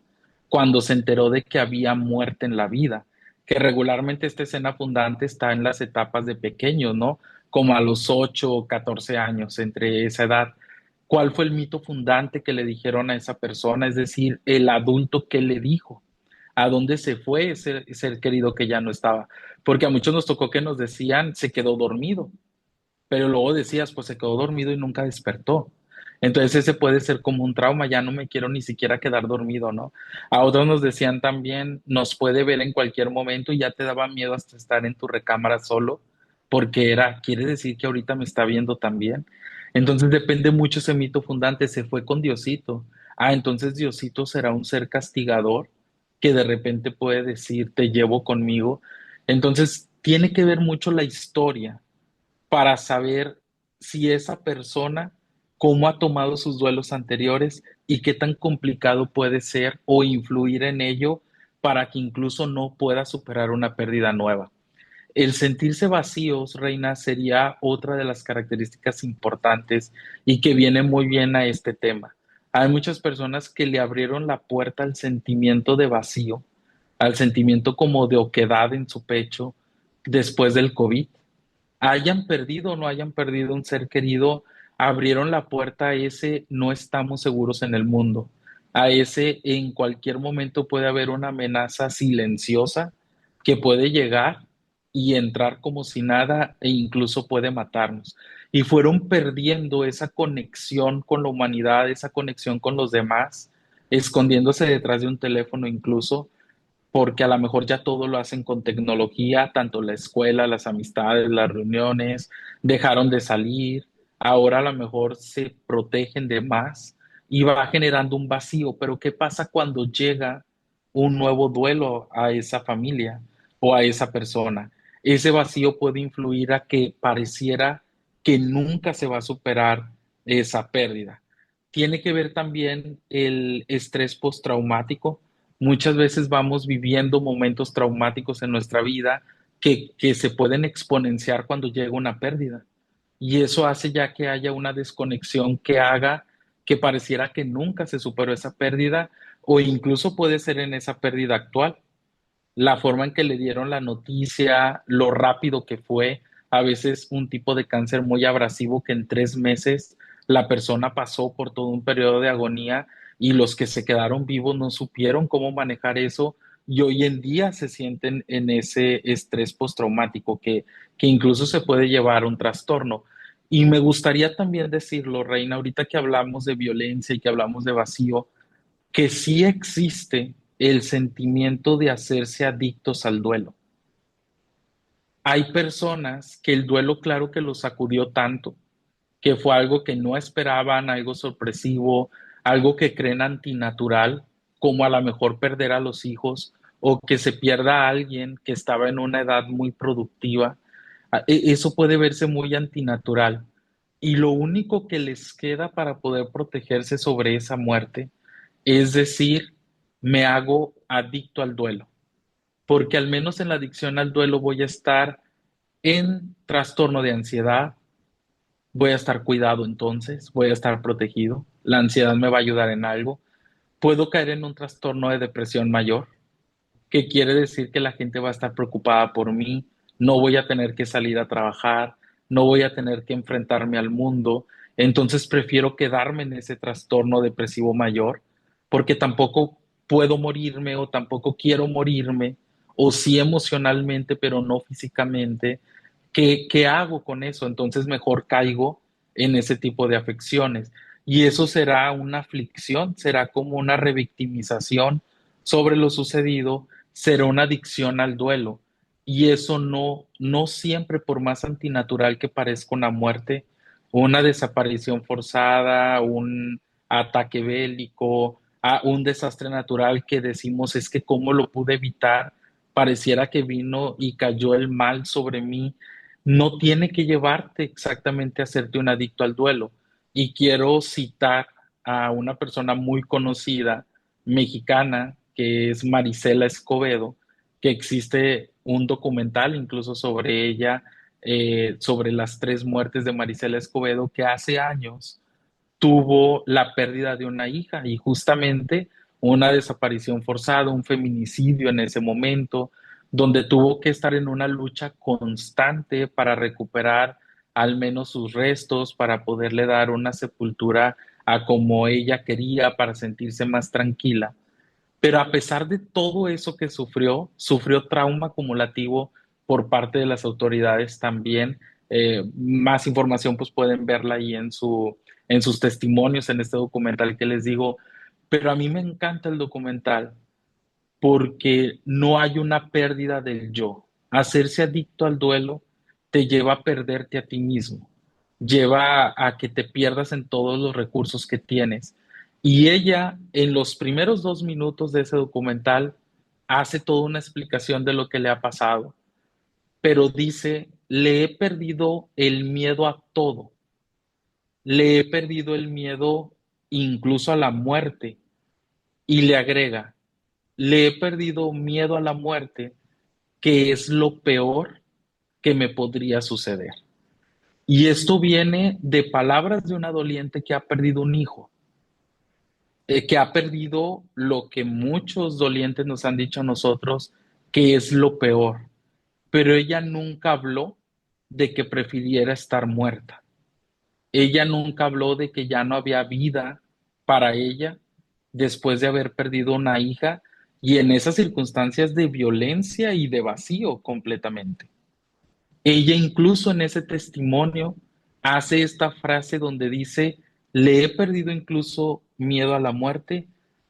cuando se enteró de que había muerte en la vida, que regularmente esta escena fundante está en las etapas de pequeños, ¿no? Como a los 8 o 14 años, entre esa edad. ¿Cuál fue el mito fundante que le dijeron a esa persona? Es decir, el adulto que le dijo, a dónde se fue ese ser querido que ya no estaba. Porque a muchos nos tocó que nos decían, se quedó dormido, pero luego decías, pues se quedó dormido y nunca despertó. Entonces ese puede ser como un trauma, ya no me quiero ni siquiera quedar dormido, ¿no? A otros nos decían también, nos puede ver en cualquier momento y ya te daba miedo hasta estar en tu recámara solo, porque era, quiere decir que ahorita me está viendo también. Entonces depende mucho ese mito fundante, se fue con Diosito. Entonces Diosito será un ser castigador que de repente puede decir, te llevo conmigo. Entonces tiene que ver mucho la historia para saber si esa persona, cómo ha tomado sus duelos anteriores y qué tan complicado puede ser o influir en ello para que incluso no pueda superar una pérdida nueva. El sentirse vacíos, Reina, sería otra de las características importantes y que viene muy bien a este tema. Hay muchas personas que le abrieron la puerta al sentimiento de vacío, al sentimiento como de oquedad en su pecho después del COVID, hayan perdido o no hayan perdido un ser querido, abrieron la puerta a ese no estamos seguros en el mundo, a ese en cualquier momento puede haber una amenaza silenciosa que puede llegar y entrar como si nada e incluso puede matarnos. Y fueron perdiendo esa conexión con la humanidad, esa conexión con los demás, escondiéndose detrás de un teléfono incluso porque a lo mejor ya todo lo hacen con tecnología, tanto la escuela, las amistades, las reuniones, dejaron de salir, ahora a lo mejor se protegen de más y va generando un vacío, pero ¿qué pasa cuando llega un nuevo duelo a esa familia o a esa persona? Ese vacío puede influir a que pareciera que nunca se va a superar esa pérdida. Tiene que ver también el estrés postraumático. muchas veces vamos viviendo momentos traumáticos en nuestra vida que se pueden exponenciar cuando llega una pérdida. Y eso hace ya que haya una desconexión que haga que pareciera que nunca se superó esa pérdida o incluso puede ser en esa pérdida actual. La forma en que le dieron la noticia, lo rápido que fue, a veces un tipo de cáncer muy abrasivo que en 3 meses la persona pasó por todo un periodo de agonía y los que se quedaron vivos no supieron cómo manejar eso y hoy en día se sienten en ese estrés postraumático que incluso se puede llevar a un trastorno. Y me gustaría también decirlo, Reina, ahorita que hablamos de violencia y que hablamos de vacío, que sí existe el sentimiento de hacerse adictos al duelo. Hay personas que el duelo, claro que los sacudió tanto, que fue algo que no esperaban, algo sorpresivo, algo que creen antinatural, como a lo mejor perder a los hijos o que se pierda a alguien que estaba en una edad muy productiva. Eso puede verse muy antinatural. Y lo único que les queda para poder protegerse sobre esa muerte es decir, me hago adicto al duelo, porque al menos en la adicción al duelo voy a estar en trastorno de ansiedad, voy a estar cuidado entonces, voy a estar protegido, la ansiedad me va a ayudar en algo, puedo caer en un trastorno de depresión mayor, que quiere decir que la gente va a estar preocupada por mí, no voy a tener que salir a trabajar, no voy a tener que enfrentarme al mundo, entonces prefiero quedarme en ese trastorno depresivo mayor, porque tampoco puedo morirme o tampoco quiero morirme, o sí emocionalmente, pero no físicamente. ¿Qué hago con eso? Entonces mejor caigo en ese tipo de afecciones. Y eso será una aflicción, será como una revictimización sobre lo sucedido, será una adicción al duelo. Y eso no siempre, por más antinatural que parezca una muerte, una desaparición forzada, un ataque bélico, un desastre natural que decimos es que cómo lo pude evitar, pareciera que vino y cayó el mal sobre mí, no tiene que llevarte exactamente a hacerte un adicto al duelo. Y quiero citar a una persona muy conocida, mexicana, que es Marisela Escobedo, que existe un documental incluso sobre ella, sobre las 3 muertes de Marisela Escobedo, que hace años tuvo la pérdida de una hija y justamente una desaparición forzada, un feminicidio en ese momento, donde tuvo que estar en una lucha constante para recuperar al menos sus restos, para poderle dar una sepultura a como ella quería, para sentirse más tranquila. Pero a pesar de todo eso que sufrió, sufrió trauma acumulativo por parte de las autoridades también. Más información pues pueden verla ahí en sus testimonios en este documental que les digo. Pero a mí me encanta el documental porque no hay una pérdida del yo. Hacerse adicto al duelo te lleva a perderte a ti mismo, lleva a que te pierdas en todos los recursos que tienes. Y ella, en los primeros 2 minutos de ese documental, hace toda una explicación de lo que le ha pasado, pero dice, le he perdido el miedo a todo, le he perdido el miedo incluso a la muerte, y le agrega, le he perdido miedo a la muerte, que es lo peor que me podría suceder. Y esto viene de palabras de una doliente que ha perdido un hijo, que ha perdido lo que muchos dolientes nos han dicho a nosotros, que es lo peor. Pero ella nunca habló de que prefiriera estar muerta. Ella nunca habló de que ya no había vida para ella después de haber perdido una hija y en esas circunstancias de violencia y de vacío completamente. Ella incluso en ese testimonio hace esta frase donde dice, le he perdido incluso miedo a la muerte,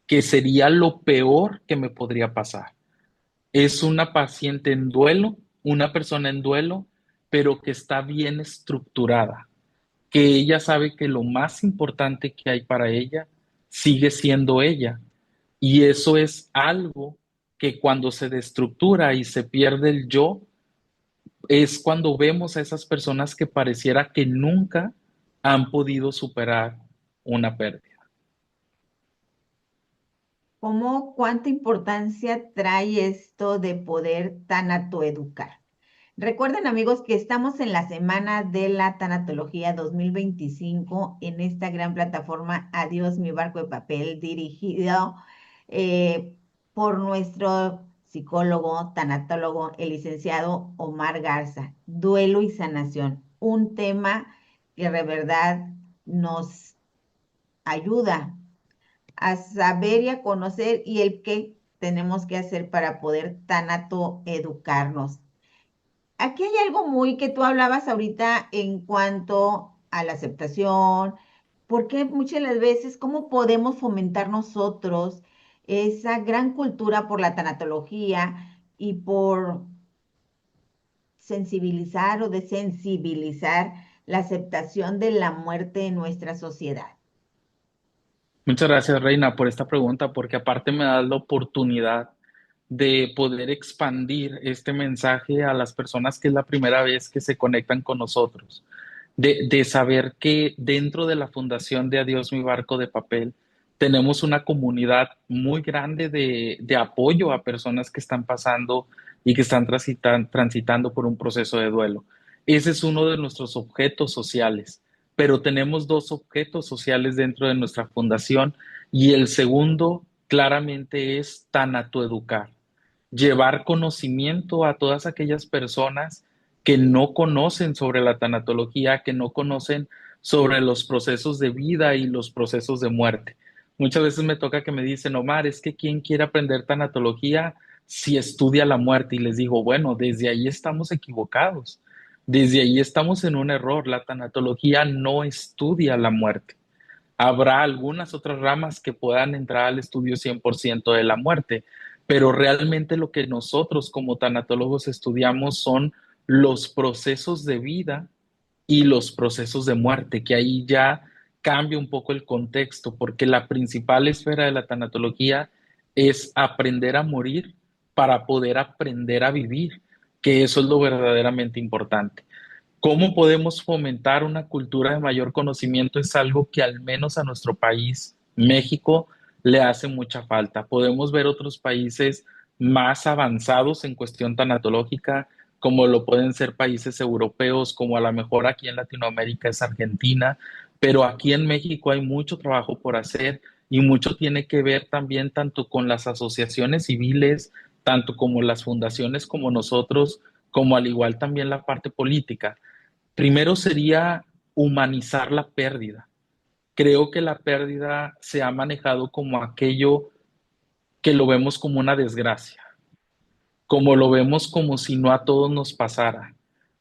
que sería lo peor que me podría pasar. Es una paciente en duelo, una persona en duelo, pero que está bien estructurada, que ella sabe que lo más importante que hay para ella sigue siendo ella. Y eso es algo que cuando se destructura y se pierde el yo, es cuando vemos a esas personas que pareciera que nunca han podido superar una pérdida. cuánta importancia trae esto de poder tanatoeducar. Recuerden, amigos, que estamos en la Semana de la Tanatología 2025 en esta gran plataforma Adiós, mi barco de papel, dirigido eh, por nuestro psicólogo, tanatólogo, el licenciado Omar Garza. Duelo y sanación, un tema que de verdad nos ayuda a saber y a conocer y el qué tenemos que hacer para poder tanatoeducarnos. Aquí hay algo muy que tú hablabas ahorita en cuanto a la aceptación, porque muchas de las veces, ¿cómo podemos fomentar nosotros esa gran cultura por la tanatología y por sensibilizar o desensibilizar la aceptación de la muerte en nuestra sociedad? Muchas gracias, Reina, por esta pregunta, porque aparte me das la oportunidad de poder expandir este mensaje a las personas que es la primera vez que se conectan con nosotros, de saber que dentro de la Fundación de Adiós, mi barco de papel, tenemos una comunidad muy grande de apoyo a personas que están pasando y que están transitando por un proceso de duelo. Ese es uno de nuestros objetos sociales, pero tenemos dos objetos sociales dentro de nuestra fundación y el segundo claramente es tanatoeducar, llevar conocimiento a todas aquellas personas que no conocen sobre la tanatología, que no conocen sobre los procesos de vida y los procesos de muerte. Muchas veces me toca que me dicen, Omar, es que ¿quién quiere aprender tanatología si estudia la muerte? Y les digo, bueno, desde ahí estamos equivocados. Desde ahí estamos en un error. La tanatología no estudia la muerte. Habrá algunas otras ramas que puedan entrar al estudio 100% de la muerte, pero realmente lo que nosotros como tanatólogos estudiamos son los procesos de vida y los procesos de muerte, que ahí ya cambia un poco el contexto, porque la principal esfera de la tanatología es aprender a morir para poder aprender a vivir, que eso es lo verdaderamente importante. ¿Cómo podemos fomentar una cultura de mayor conocimiento? Es algo que al menos a nuestro país, México, le hace mucha falta. Podemos ver otros países más avanzados en cuestión tanatológica, como lo pueden ser países europeos, como a lo mejor aquí en Latinoamérica es Argentina, pero aquí en México hay mucho trabajo por hacer y mucho tiene que ver también tanto con las asociaciones civiles, tanto como las fundaciones como nosotros, como al igual también la parte política. Primero sería humanizar la pérdida. Creo que la pérdida se ha manejado como aquello que lo vemos como una desgracia, como lo vemos como si no a todos nos pasara.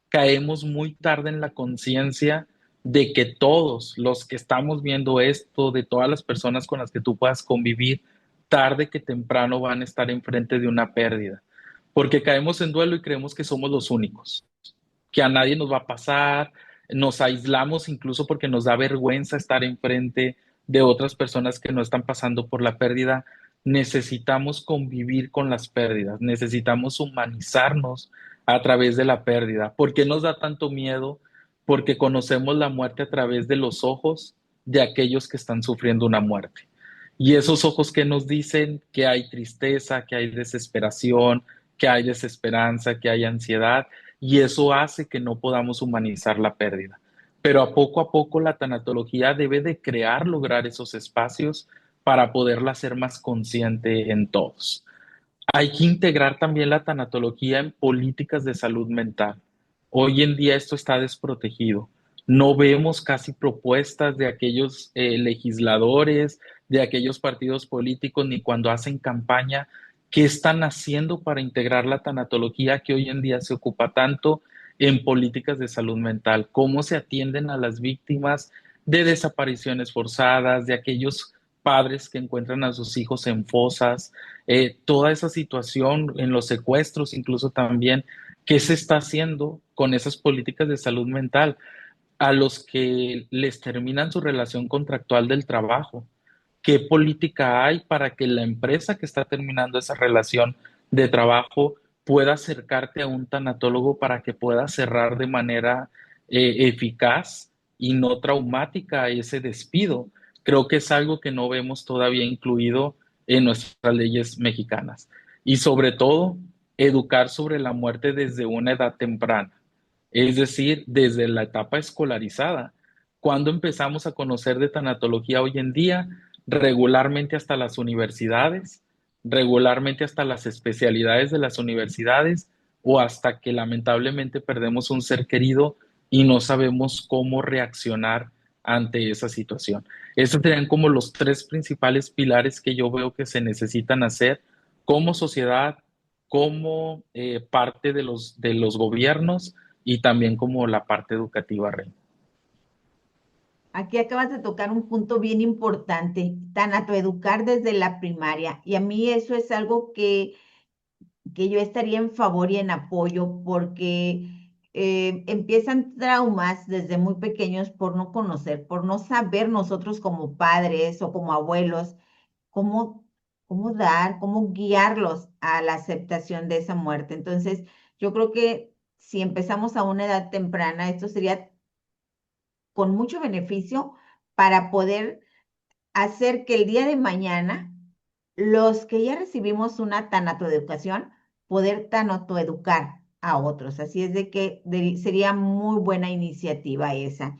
Caemos muy tarde en la conciencia de que todos los que estamos viendo esto, de todas las personas con las que tú puedas convivir, tarde que temprano van a estar enfrente de una pérdida. Porque caemos en duelo y creemos que somos los únicos, que a nadie nos va a pasar, nos aislamos incluso porque nos da vergüenza estar enfrente de otras personas que no están pasando por la pérdida. Necesitamos convivir con las pérdidas, necesitamos humanizarnos a través de la pérdida. ¿Por qué nos da tanto miedo? Porque conocemos la muerte a través de los ojos de aquellos que están sufriendo una muerte. Y esos ojos que nos dicen que hay tristeza, que hay desesperación, que hay desesperanza, que hay ansiedad, y eso hace que no podamos humanizar la pérdida. Pero a poco la tanatología debe de crear, lograr esos espacios para poderla hacer más consciente en todos. Hay que integrar también la tanatología en políticas de salud mental. Hoy en día esto está desprotegido. No vemos casi propuestas de aquellos legisladores, de aquellos partidos políticos, ni cuando hacen campaña, qué están haciendo para integrar la tanatología que hoy en día se ocupa tanto en políticas de salud mental, cómo se atienden a las víctimas de desapariciones forzadas, de aquellos padres que encuentran a sus hijos en fosas, toda esa situación en los secuestros, incluso también, ¿qué se está haciendo con esas políticas de salud mental a los que les terminan su relación contractual del trabajo? ¿Qué política hay para que la empresa que está terminando esa relación de trabajo pueda acercarte a un tanatólogo para que pueda cerrar de manera eficaz y no traumática ese despido? Creo que es algo que no vemos todavía incluido en nuestras leyes mexicanas. Y sobre todo, educar sobre la muerte desde una edad temprana, es decir, desde la etapa escolarizada. Cuando empezamos a conocer de tanatología hoy en día, regularmente hasta las universidades, regularmente hasta las especialidades de las universidades o hasta que lamentablemente perdemos un ser querido y no sabemos cómo reaccionar ante esa situación. Esos serían como los tres principales pilares que yo veo que se necesitan hacer como sociedad, como parte de los gobiernos y también como la parte educativa, Rey. Aquí acabas de tocar un punto bien importante, tanatoeducar desde la primaria. Y a mí eso es algo que yo estaría en favor y en apoyo porque empiezan traumas desde muy pequeños por no conocer, por no saber nosotros como padres o como abuelos cómo, cómo guiarlos a la aceptación de esa muerte. Entonces, yo creo que si empezamos a una edad temprana, esto sería con mucho beneficio para poder hacer que el día de mañana los que ya recibimos una tanatoeducación, poder tanatoeducar a otros. Así es de que sería muy buena iniciativa esa.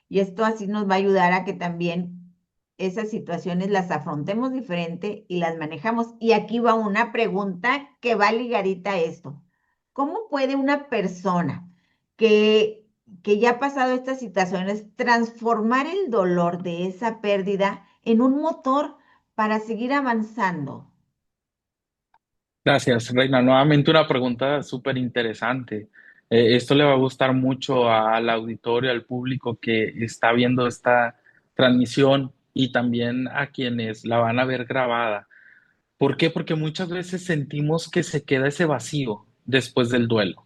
Y esto así nos va a ayudar a que también esas situaciones las afrontemos diferente y las manejamos. Y aquí va una pregunta que va ligadita a esto. ¿Cómo puede una persona que, que ya ha pasado estas situaciones transformar el dolor de esa pérdida en un motor para seguir avanzando? Gracias, Reina. Nuevamente una pregunta súper interesante. Esto le va a gustar mucho al auditorio, al público que está viendo esta transmisión y también a quienes la van a ver grabada. ¿Por qué? Porque muchas veces sentimos que se queda ese vacío después del duelo.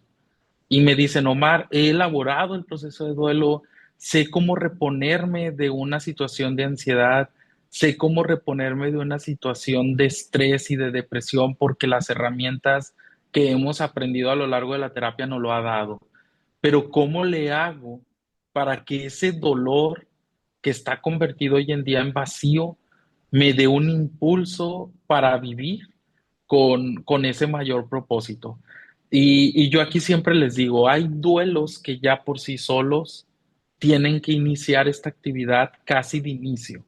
Y me dicen, Omar, he elaborado el proceso de duelo, sé cómo reponerme de una situación de ansiedad, sé cómo reponerme de una situación de estrés y de depresión porque las herramientas que hemos aprendido a lo largo de la terapia nos lo ha dado. Pero ¿cómo le hago para que ese dolor que está convertido hoy en día en vacío me dé un impulso para vivir con ese mayor propósito? Y yo aquí siempre les digo, hay duelos que ya por sí solos tienen que iniciar esta actividad casi de inicio.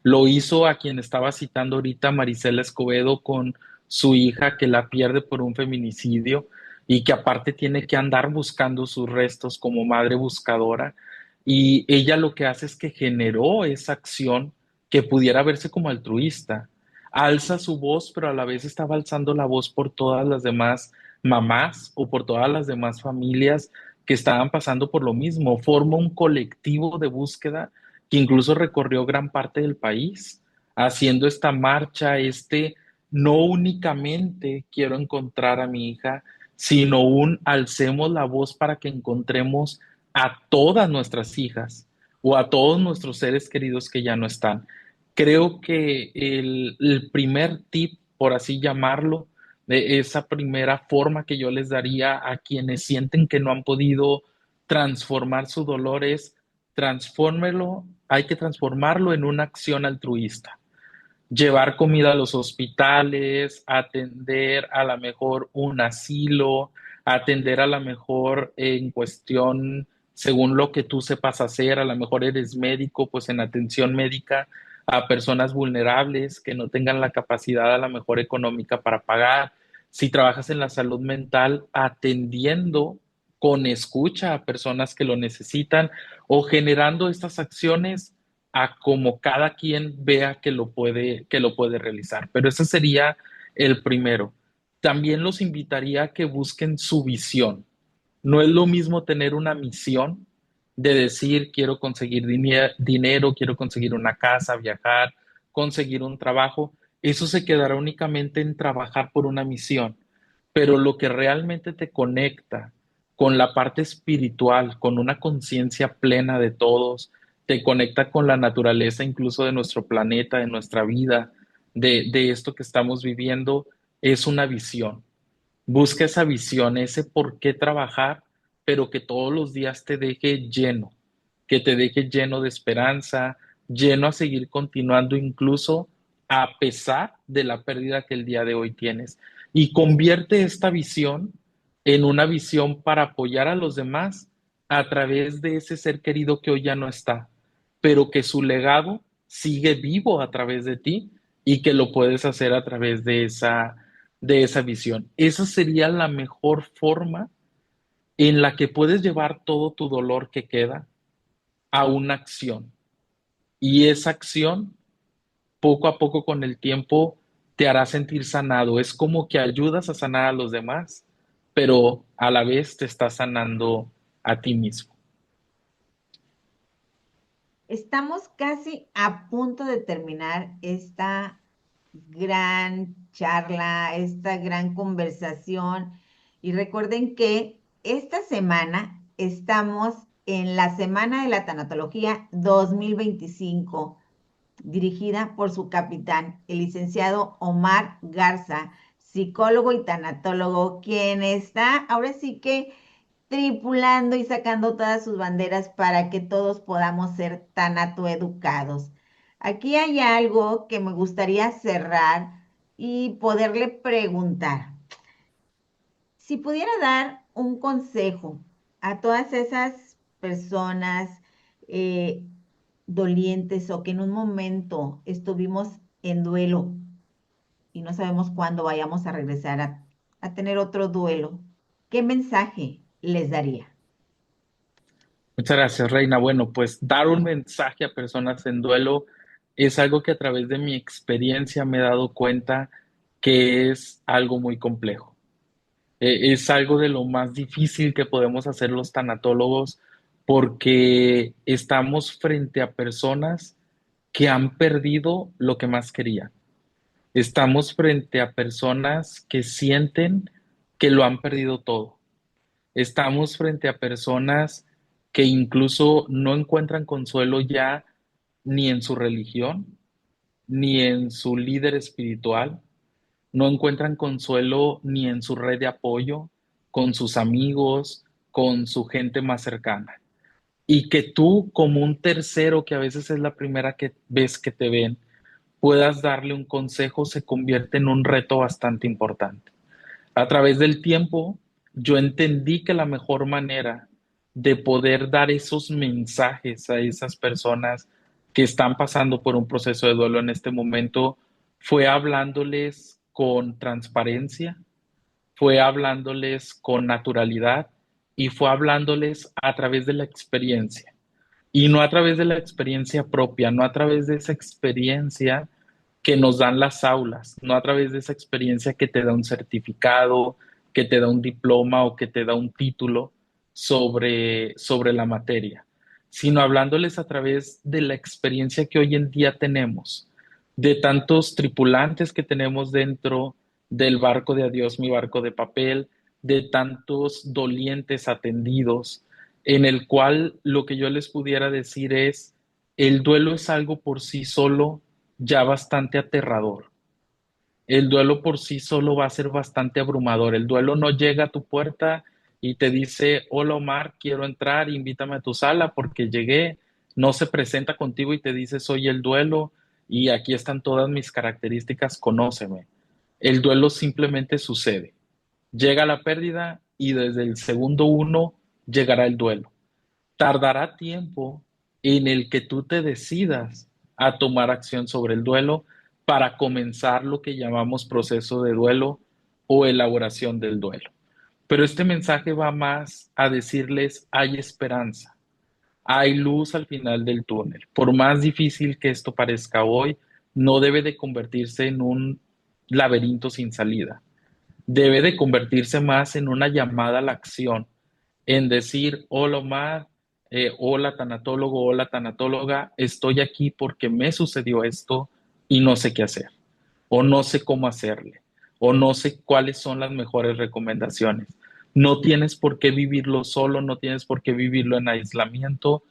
Lo hizo a quien estaba citando ahorita, Marisela Escobedo, con su hija que la pierde por un feminicidio y que aparte tiene que andar buscando sus restos como madre buscadora. Y ella lo que hace es que generó esa acción que pudiera verse como altruista. Alza su voz, pero a la vez estaba alzando la voz por todas las demás mamás o por todas las demás familias que estaban pasando por lo mismo. Forma un colectivo de búsqueda que incluso recorrió gran parte del país, haciendo esta marcha, no únicamente quiero encontrar a mi hija, sino un alcemos la voz para que encontremos a todas nuestras hijas o a todos nuestros seres queridos que ya no están. Creo que el primer tip, por así llamarlo, de esa primera forma que yo les daría a quienes sienten que no han podido transformar su dolor es transfórmelo, hay que transformarlo en una acción altruista. Llevar comida a los hospitales, atender a lo mejor un asilo, atender a lo mejor en cuestión, según lo que tú sepas hacer, a lo mejor eres médico, pues en atención médica a personas vulnerables que no tengan la capacidad a lo mejor económica para pagar. Si trabajas en la salud mental, atendiendo con escucha a personas que lo necesitan o generando estas acciones a como cada quien vea que lo puede realizar. Pero ese sería el primero. También los invitaría a que busquen su visión. No es lo mismo tener una misión de decir quiero conseguir dinero, quiero conseguir una casa, viajar, conseguir un trabajo. Eso se quedará únicamente en trabajar por una misión. Pero lo que realmente te conecta con la parte espiritual, con una conciencia plena de todos, te conecta con la naturaleza incluso de nuestro planeta, de nuestra vida, de esto que estamos viviendo, es una visión. Busca esa visión, ese por qué trabajar, pero que todos los días te deje lleno, que te deje lleno de esperanza, lleno a seguir continuando incluso a pesar de la pérdida que el día de hoy tienes. Y convierte esta visión en una visión para apoyar a los demás a través de ese ser querido que hoy ya no está, pero que su legado sigue vivo a través de ti y que lo puedes hacer a través de esa visión. Esa sería la mejor forma en la que puedes llevar todo tu dolor que queda a una acción. Y esa acción, poco a poco con el tiempo, te hará sentir sanado. Es como que ayudas a sanar a los demás, pero a la vez te estás sanando a ti mismo. Estamos casi a punto de terminar esta gran charla, esta gran conversación. Y recuerden que esta semana estamos en la Semana de la Tanatología 2025, dirigida por su capitán, el licenciado Omar Garza, psicólogo y tanatólogo, quien está ahora sí que tripulando y sacando todas sus banderas para que todos podamos ser tanatoeducados. Aquí hay algo que me gustaría cerrar y poderle preguntar. Si pudiera dar un consejo a todas esas personas eh, dolientes o que en un momento estuvimos en duelo y no sabemos cuándo vayamos a regresar a tener otro duelo, ¿qué mensaje les daría? Muchas gracias, Reina. Bueno, pues dar un mensaje a personas en duelo es algo que a través de mi experiencia me he dado cuenta que es algo muy complejo. Es algo de lo más difícil que podemos hacer los tanatólogos porque estamos frente a personas que han perdido lo que más querían. Estamos frente a personas que sienten que lo han perdido todo. Estamos frente a personas que incluso no encuentran consuelo ya ni en su religión, ni en su líder espiritual, no encuentran consuelo ni en su red de apoyo, con sus amigos, con su gente más cercana. Y que tú, como un tercero, que a veces es la primera que ves que te ven, puedas darle un consejo, se convierte en un reto bastante importante. A través del tiempo, yo entendí que la mejor manera de poder dar esos mensajes a esas personas que están pasando por un proceso de duelo en este momento fue hablándoles con transparencia, fue hablándoles con naturalidad y fue hablándoles a través de la experiencia. Y no a través de la experiencia propia, no a través de esa experiencia que nos dan las aulas, no a través de esa experiencia que te da un certificado, que te da un diploma o que te da un título sobre la materia, sino hablándoles a través de la experiencia que hoy en día tenemos, de tantos tripulantes que tenemos dentro del barco de Adiós, mi barco de papel, de tantos dolientes atendidos, en el cual lo que yo les pudiera decir es, el duelo es algo por sí solo ya bastante aterrador. El duelo por sí solo va a ser bastante abrumador. El duelo no llega a tu puerta y te dice, hola Omar, quiero entrar, invítame a tu sala porque llegué. No se presenta contigo y te dice, soy el duelo y aquí están todas mis características, conóceme. El duelo simplemente sucede. Llega la pérdida y desde el segundo uno llegará el duelo. Tardará tiempo en el que tú te decidas a tomar acción sobre el duelo para comenzar lo que llamamos proceso de duelo o elaboración del duelo. Pero este mensaje va más a decirles, hay esperanza, hay luz al final del túnel. Por más difícil que esto parezca hoy, no debe de convertirse en un laberinto sin salida. Debe de convertirse más en una llamada a la acción, en decir, hola Omar, hola tanatólogo, hola tanatóloga, estoy aquí porque me sucedió esto y no sé qué hacer, o no sé cómo hacerle, o no sé cuáles son las mejores recomendaciones. No tienes por qué vivirlo solo, no tienes por qué vivirlo en aislamiento,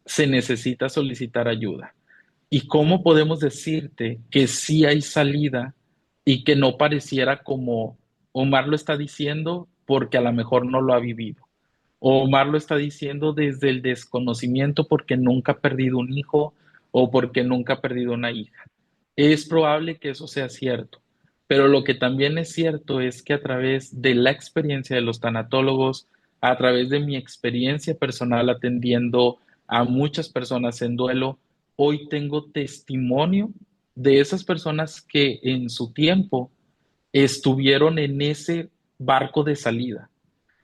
se necesita solicitar ayuda. ¿Y cómo podemos decirte que sí hay salida y que no pareciera como Omar lo está diciendo porque a lo mejor no lo ha vivido? O Omar lo está diciendo desde el desconocimiento porque nunca ha perdido un hijo o porque nunca ha perdido una hija. Es probable que eso sea cierto, pero lo que también es cierto es que a través de la experiencia de los tanatólogos, a través de mi experiencia personal atendiendo a muchas personas en duelo, hoy tengo testimonio de esas personas que en su tiempo estuvieron en ese barco de salida,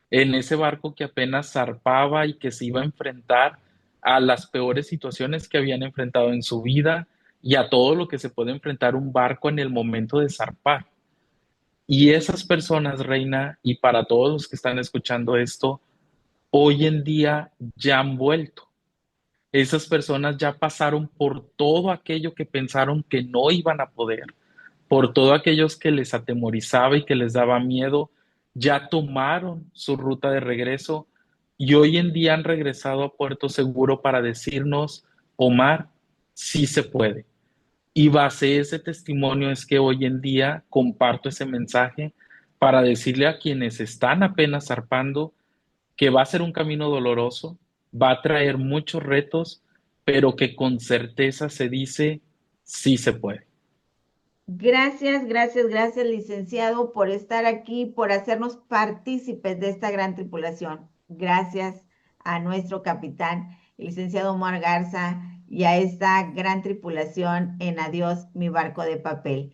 en ese barco que apenas zarpaba y que se iba a enfrentar a las peores situaciones que habían enfrentado en su vida y a todo lo que se puede enfrentar un barco en el momento de zarpar. Y esas personas, Reina, y para todos los que están escuchando esto, hoy en día ya han vuelto. Esas personas ya pasaron por todo aquello que pensaron que no iban a poder, por todo aquellos que les atemorizaba y que les daba miedo, ya tomaron su ruta de regreso y hoy en día han regresado a Puerto Seguro para decirnos, Omar, sí se puede. Y base ese testimonio es que hoy en día comparto ese mensaje para decirle a quienes están apenas zarpando que va a ser un camino doloroso, va a traer muchos retos, pero que con certeza se dice, sí se puede. Gracias, gracias, gracias, licenciado, por estar aquí, por hacernos partícipes de esta gran tripulación. Gracias a nuestro capitán, el licenciado Omar Garza, y a esta gran tripulación en Adiós, mi barco de papel.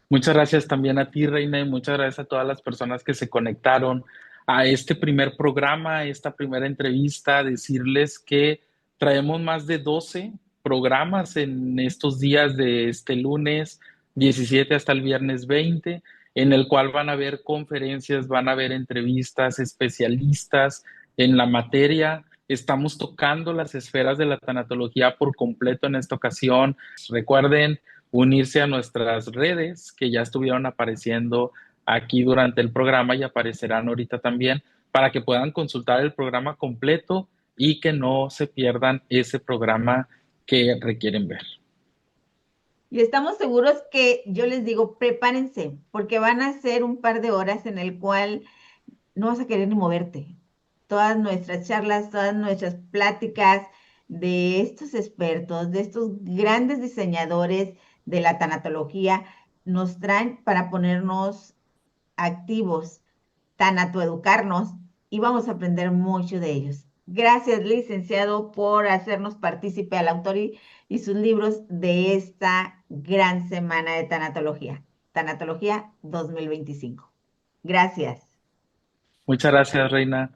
Muchas gracias también a ti, Reina, y muchas gracias a todas las personas que se conectaron a este primer programa, a esta primera entrevista. Decirles que traemos más de 12 programas en estos días de este lunes 17 hasta el viernes 20, en el cual van a haber conferencias, van a haber entrevistas, especialistas en la materia. Estamos tocando las esferas de la tanatología por completo en esta ocasión. Recuerden unirse a nuestras redes que ya estuvieron apareciendo aquí durante el programa y aparecerán ahorita también para que puedan consultar el programa completo y que no se pierdan ese programa que requieren ver. Y estamos seguros que yo les digo, prepárense, porque van a ser un par de horas en el cual no vas a querer ni moverte. Todas nuestras charlas, todas nuestras pláticas de estos expertos, de estos grandes diseñadores de la tanatología, nos traen para ponernos activos, tanatoeducarnos y vamos a aprender mucho de ellos. Gracias, licenciado, por hacernos partícipe al autor y sus libros de esta gran semana de tanatología, Tanatología 2025. Gracias. Muchas gracias, Reina.